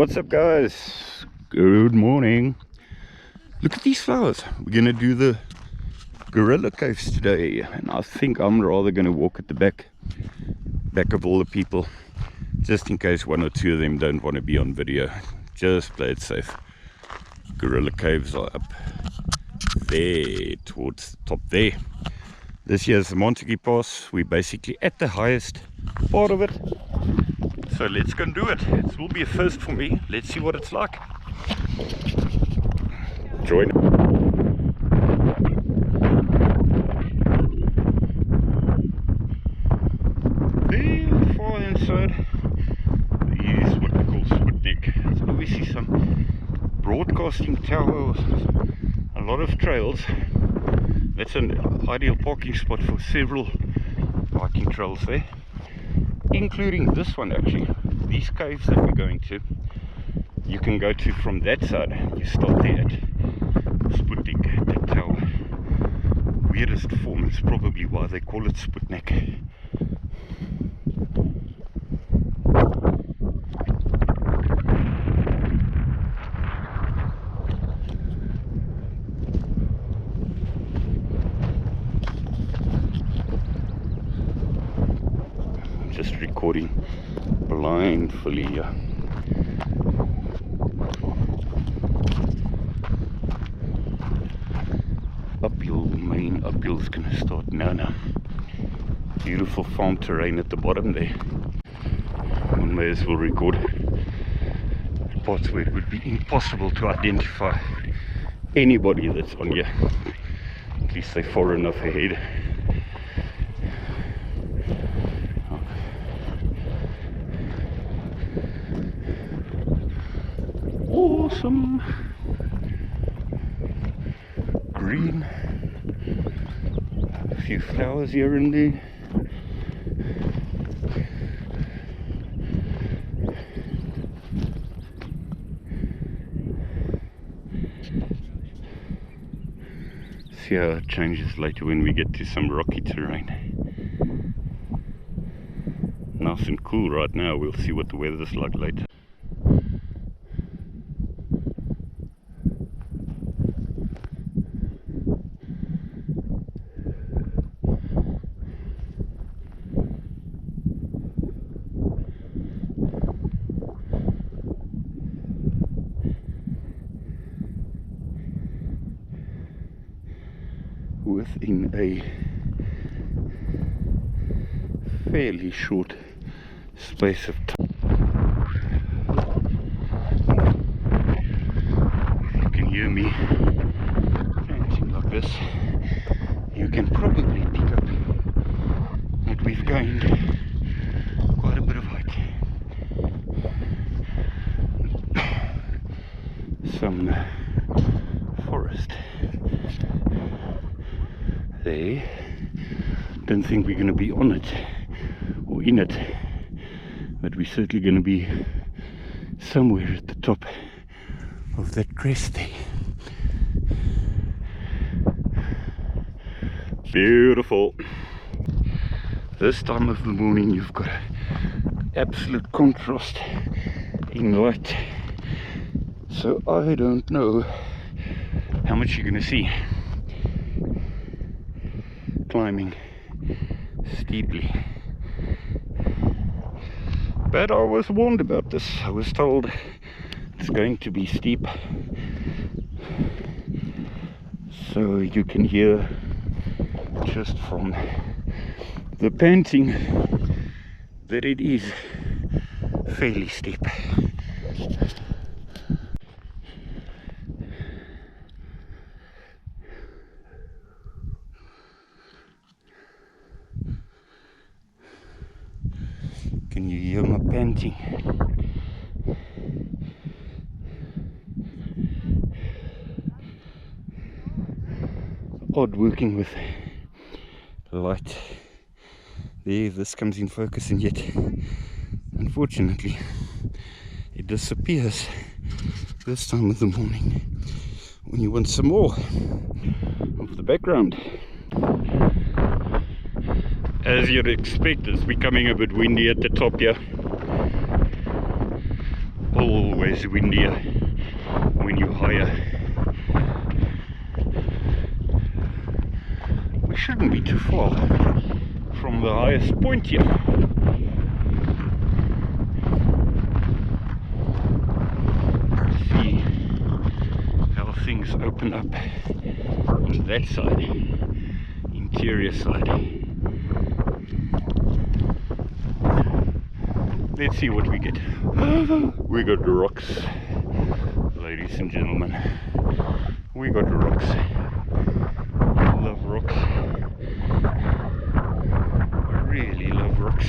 What's up, guys? Good morning. Look at these flowers. We're gonna do the gorilla caves today, and I think I'm rather gonna walk at the back of all the people, just in case one or two of them don't want to be on video. Just play it safe. Gorilla caves are up there towards the top there. This year's the Montague Pass. We're basically at the highest part of it, so let's go and do it. It will be a first for me. Let's see what it's like. Join. There, far inside, is what we call Outeniqua. There's obviously some broadcasting tower, a lot of trails. That's an ideal parking spot for several biking trails there, including this one actually. These caves that we're going to, you can go to from that side. You start there at Outeniqua, that tower. Weirdest form, it's probably why they call it Outeniqua. Just recording blindly here. Uphill, main uphill is going to start now. Beautiful farm terrain at the bottom there. One may as well record parts where it would be impossible to identify anybody that's on here. At least they're far enough ahead. Awesome green, a few flowers here and there. See how it changes later when we get to some rocky terrain. Nice and cool right now. We'll see what the weather's like later. Within a fairly short space of time. If you can hear me chanting like this, you can probably pick up that we've gained quite a bit of height. Some forest there. Don't think we're going to be on it or in it, but we're certainly going to be somewhere at the top of that crest there. Beautiful. This time of the morning you've got an absolute contrast in light, so I don't know how much you're going to see climbing steeply. But I was warned about this. I was told it's going to be steep, so you can hear just from the panting that it is fairly steep. Can you hear my panting? Odd working with light. There, this comes in focus, and yet unfortunately it disappears this time of the morning when you want some more of the background. As you'd expect, it's becoming a bit windy at the top here. always windier when you're higher. We shouldn't be too far from the highest point here. See how things open up on that side, interior side. Let's see what we get. We got rocks, ladies and gentlemen. We got rocks. I love rocks. I really love rocks.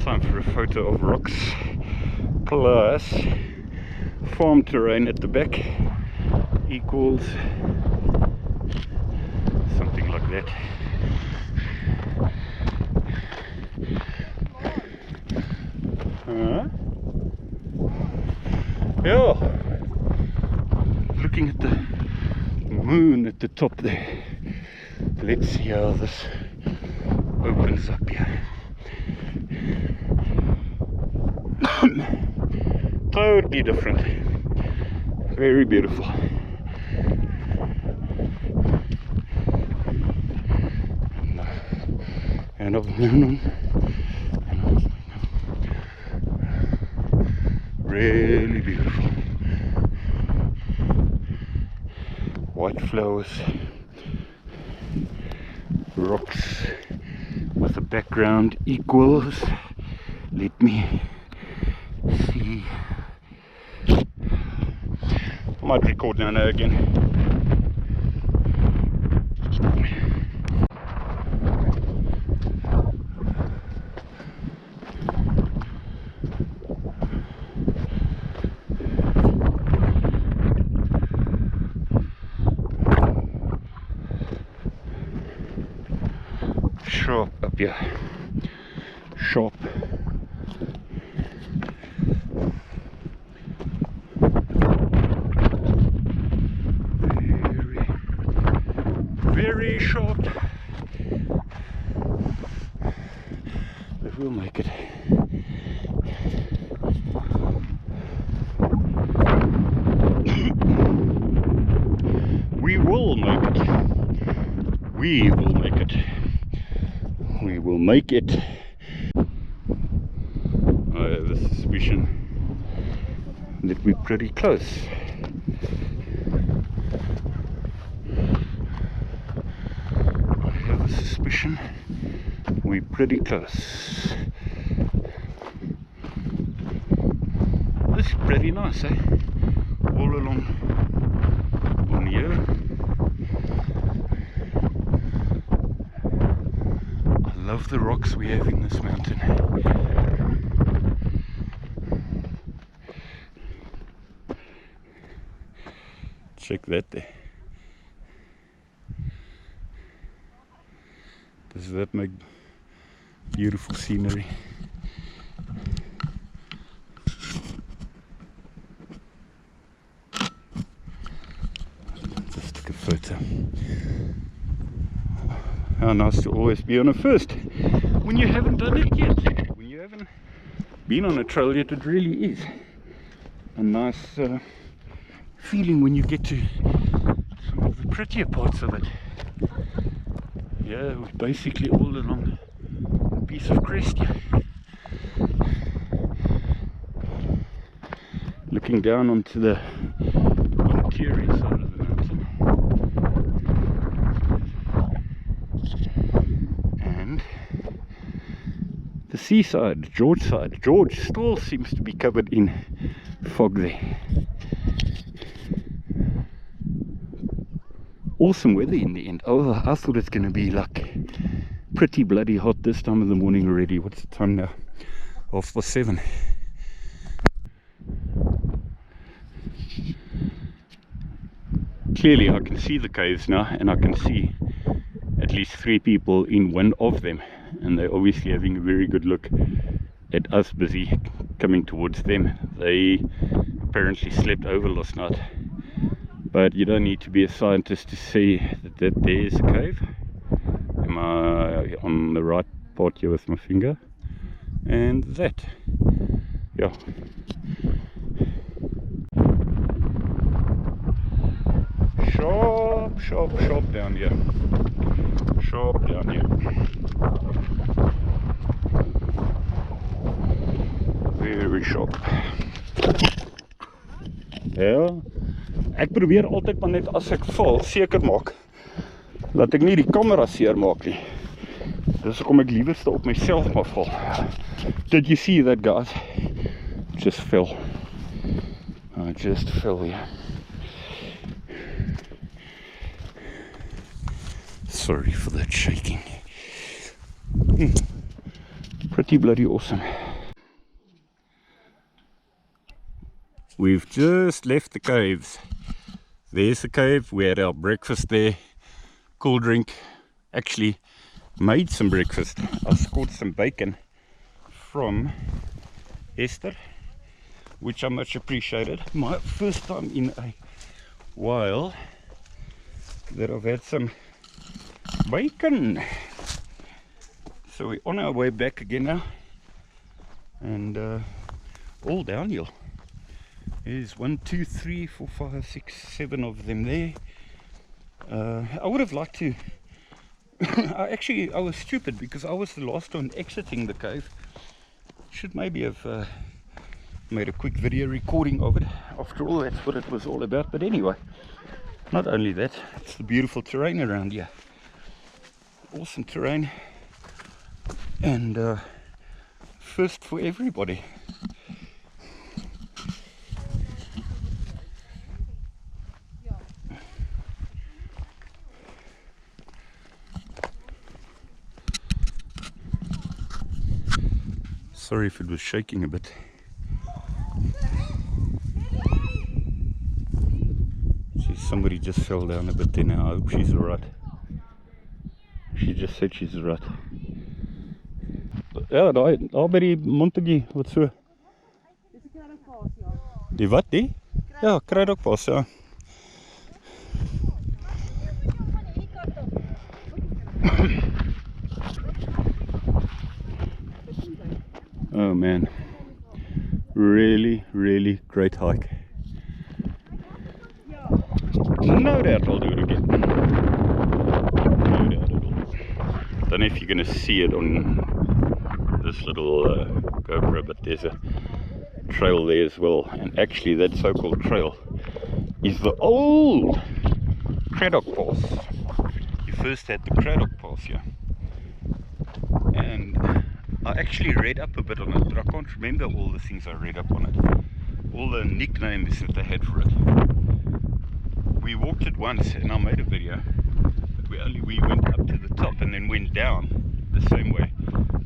Time for a photo of rocks plus farm terrain at the back equals something like that. Yeah, looking at the moon at the top there. Let's see how this opens up here. Totally different, very beautiful. And of really beautiful. White flowers, rocks with a background equals, let me see, I might record now and again. Sharp up here, sharp. Very sharp. But we'll make it. We will make it. We will make it. We will make it. I have a suspicion that we're pretty close. I have a suspicion we're pretty close. This is pretty nice, eh? All along on here. I love the rocks we have in this mountain. Check that there. Does that make beautiful scenery? Just take a photo. How nice to always be on a first when you haven't done it yet, when you haven't been on a trail yet. It really is a nice feeling when you get to some of the prettier parts of it. Yeah, we're basically all along a piece of crest here, looking down onto the interior side of the mountain. And the seaside, Gorge side. Gorge still seems to be covered in fog there. Awesome weather in the end. Oh, I thought it's going to be like pretty bloody hot this time of the morning already. What's the time now? 7:30. Clearly I can see the caves now, and I can see at least 3 people in one of them, and they're obviously having a very good look at us busy coming towards them. They apparently slept over last night. But you don't need to be a scientist to see that there's a cave. Am I on the right part here with my finger? And that. Yeah. Sharp, sharp, sharp down here. Sharp down here. Very sharp. Ja, ek probeer altyd maar net as ek val seker maak dat ek nie die kamera seer maak nie. Dis hoekom ek liewerste op myself maar val. Did you see that, guys? Just fell. I just fell, yeah. Sorry for that shaking. Pretty bloody awesome. We've just left the caves. There's the cave. We had our breakfast there. Cool drink. Actually made some breakfast. I scored some bacon from Esther, which I much appreciated. My first time in a while that I've had some bacon. So we're on our way back again now, and all downhill. There's 1, 2, 3, 4, 5, 6, 7 of them there. I would have liked to I was stupid because I was the last one exiting the cave. Should maybe have made a quick video recording of it. After all, that's what it was all about. But anyway, not only that, it's the beautiful terrain around here. Awesome terrain, and first for everybody. Sorry if it was shaking a bit. See, somebody just fell down a bit there now. I hope she's alright. She just said she's alright. Ja, daar by die Montague, wat so? Dis kruidokpaas, ja. Die wat die? Ja, kruidokpaas, ja. Oh man, really, really great hike. No doubt I'll do it again. No doubt at all. Don't know if you're going to see it on this little GoPro, but there's a trail there as well. And actually that so-called trail is the old Craddock Pass. You first had the Craddock Pass here. And I actually read up a bit on it, but I can't remember all the things I read up on it. All the nicknames that they had for it. We walked it once and I made a video, but we went up to the top and then went down the same way.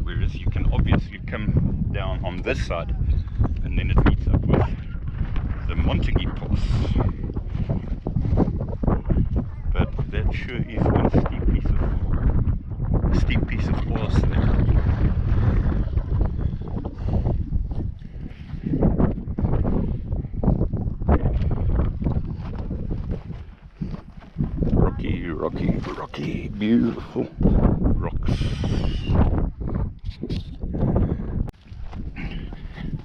Whereas you can obviously come down on this side and then it meets up with the Montague Pass. But that sure is one steep piece of pass there. Rocky, beautiful rocks.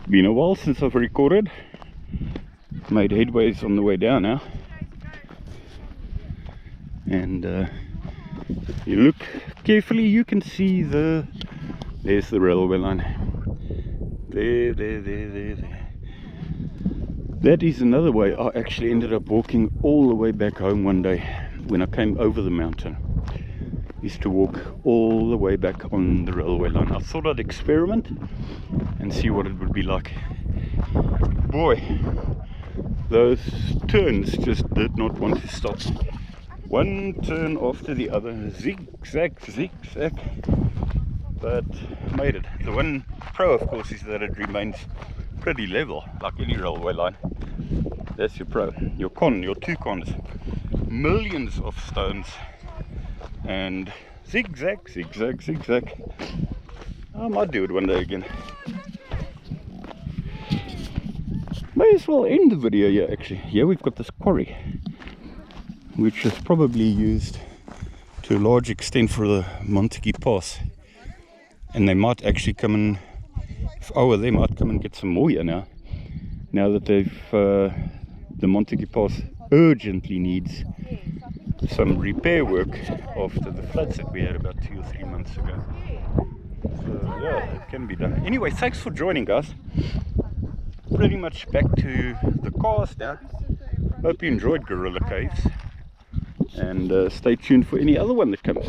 Been a while since I've recorded. Made headways on the way down now. And you look carefully, you can see there's the railway line. There. That is another way. I actually ended up walking all the way back home one day when I came over the mountain. Used to walk all the way back on the railway line. I thought I'd experiment and see what it would be like. Boy, those turns just did not want to stop. One turn after the other, zigzag, but made it. The one pro, of course, is that it remains pretty level, like any railway line. That's your pro. Your con, your two cons. Millions of stones and zigzag. I might do it one day again. May as well end the video here actually. Here we've got this quarry, which is probably used to a large extent for the Montague Pass. And they might actually come and if I were them, I'd come and get some more here now. Now that they've the Montague Pass urgently needs some repair work after the floods that we had about 2 or 3 months ago. So yeah, it can be done. Anyway, thanks for joining, guys. Pretty much back to the cars now. Hope you enjoyed Gorilla Caves, and stay tuned for any other one that comes.